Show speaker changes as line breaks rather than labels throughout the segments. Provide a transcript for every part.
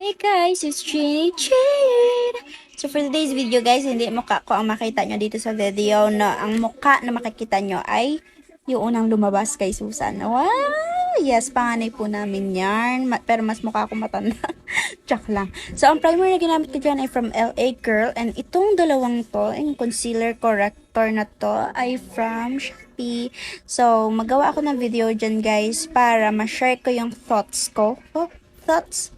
Hey guys, it's Chin Chin! So for today's video guys, hindi mukha ko ang makita nyo dito sa video na ang mukha na makikita nyo ay yung unang lumabas kay Susan. Wow! Yes, panganay po namin yan. Pero mas mukha ko matanda. Tsak lang. So ang primer na ginamit ko dyan ay from LA Girl. And itong dalawang to, yung concealer corrector na to ay from Shopee. So magawa ako ng video dyan guys para ma-share ko yung thoughts ko. Thoughts?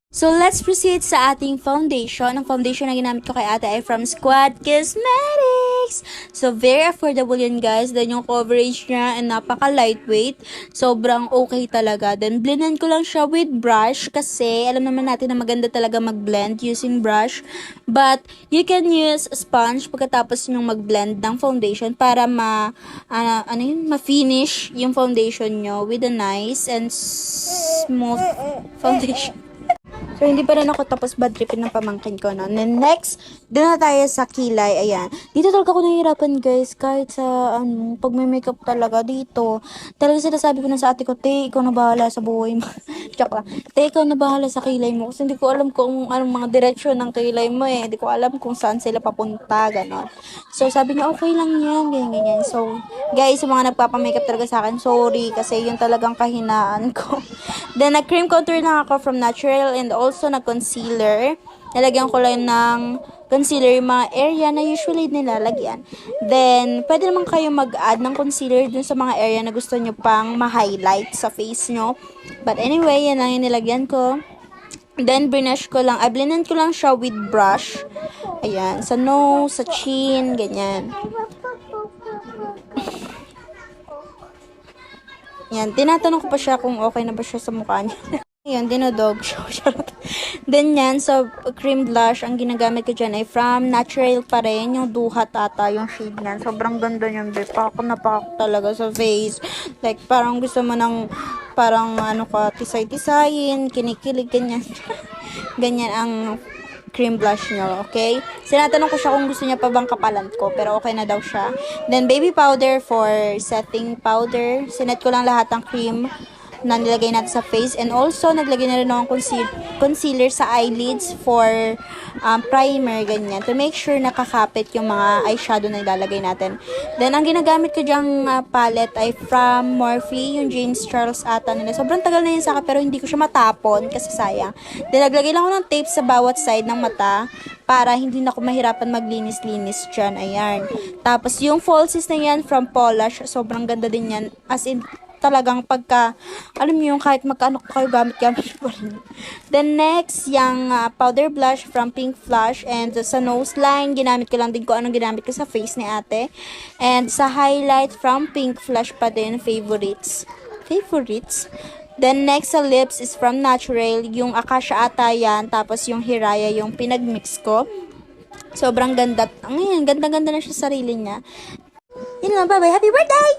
So, let's proceed sa ating foundation. Ang foundation na ginamit ko kay ate ay from Squad Cosmetics. So, very affordable yun, guys. Then, yung coverage niya ay napaka-lightweight. Sobrang okay talaga. Then, blenden ko lang siya with brush kasi alam naman natin na maganda talaga mag-blend using brush. But, you can use sponge pagkatapos nyo mag-blend ng foundation para ma-finish yung foundation nyo with a nice and smooth foundation. So, hindi pa rin ako tapos bad tripin ng pamangkin ko, no? And then, next, doon na tayo sa kilay. Ayan. Dito talaga ako nahihirapan, guys. Kahit sa, pag may makeup talaga dito. Talaga sinasabi ko na sa ate ko, te, ikaw na bahala sa buhay mo. Joke lang. Te, ikaw na bahala sa kilay mo. Kasi hindi ko alam kung anong mga direksyon ng kilay mo, eh. Hindi ko alam kung saan sila papunta, gano'n. So, sabi niya, okay lang yan, ganyan, ganyan. So, guys, yung mga nagpapamakeup talaga sa akin, sorry. Kasi yun talagang kahinaan ko. Then, nag-cream contour lang ako from Natural and also nag-concealer. Nalagyan ko lang ng concealer yung mga area na usually nilalagyan. Then, pwede naman kayo mag-add ng concealer dun sa mga area na gusto nyo pang ma-highlight sa face nyo. But anyway, yan lang yung nilagyan ko. Then, blend ko lang siya with brush. Ayan, sa nose, sa chin, ganyan. Yan, tinatanong ko pa siya kung okay na ba siya sa mukha niya. Ayan, dinodog show. Then yan, so cream blush, ang ginagamit ko dyan ay from Natural pa rin, yung Duha Tata, yung shade niyan. Sobrang ganda niyan, babe. Pako na pako talaga sa face. Like, parang gusto mo ng, parang tisay-tisayin, kinikilig, ganyan. Ganyan ang cream blush nyo, okay? Sinatanong ko siya kung gusto niya pa bang kapalan ko, pero okay na daw siya. Then, baby powder for setting powder. Sinet ko lang lahat ng cream na nilagay natin sa face. And also, naglagay na rin akong concealer sa eyelids for primer, ganyan. To make sure nakakapit yung mga eyeshadow na ilalagay natin. Then, ang ginagamit ko dyang palette ay from Morphe, yung James Charles ata nila. Sobrang tagal na yun sa akin, pero hindi ko siya matapon kasi sayang. Then, naglagay lang ako ng tape sa bawat side ng mata para hindi na ako mahirapan maglinis-linis dyan. Ayan. Tapos, yung falsies na yan from Polish, sobrang ganda din yan. As in, talagang pagka, alam niyo yung kahit magkano kayo gamit-gamit pa rin. Then next, yung powder blush from Pink Flush. And sa nose line, ginamit ko lang din kung anong ginamit ko sa face ni ate. And sa highlight from Pink Flush pa din, favorites. Then next sa lips is from Natural, yung Acacia ata yan. Tapos yung Hiraya, yung pinagmix ko. Sobrang ganda. Ngayon, ganda-ganda na siya sa sarili niya. Yun lang, bye-bye. Happy birthday!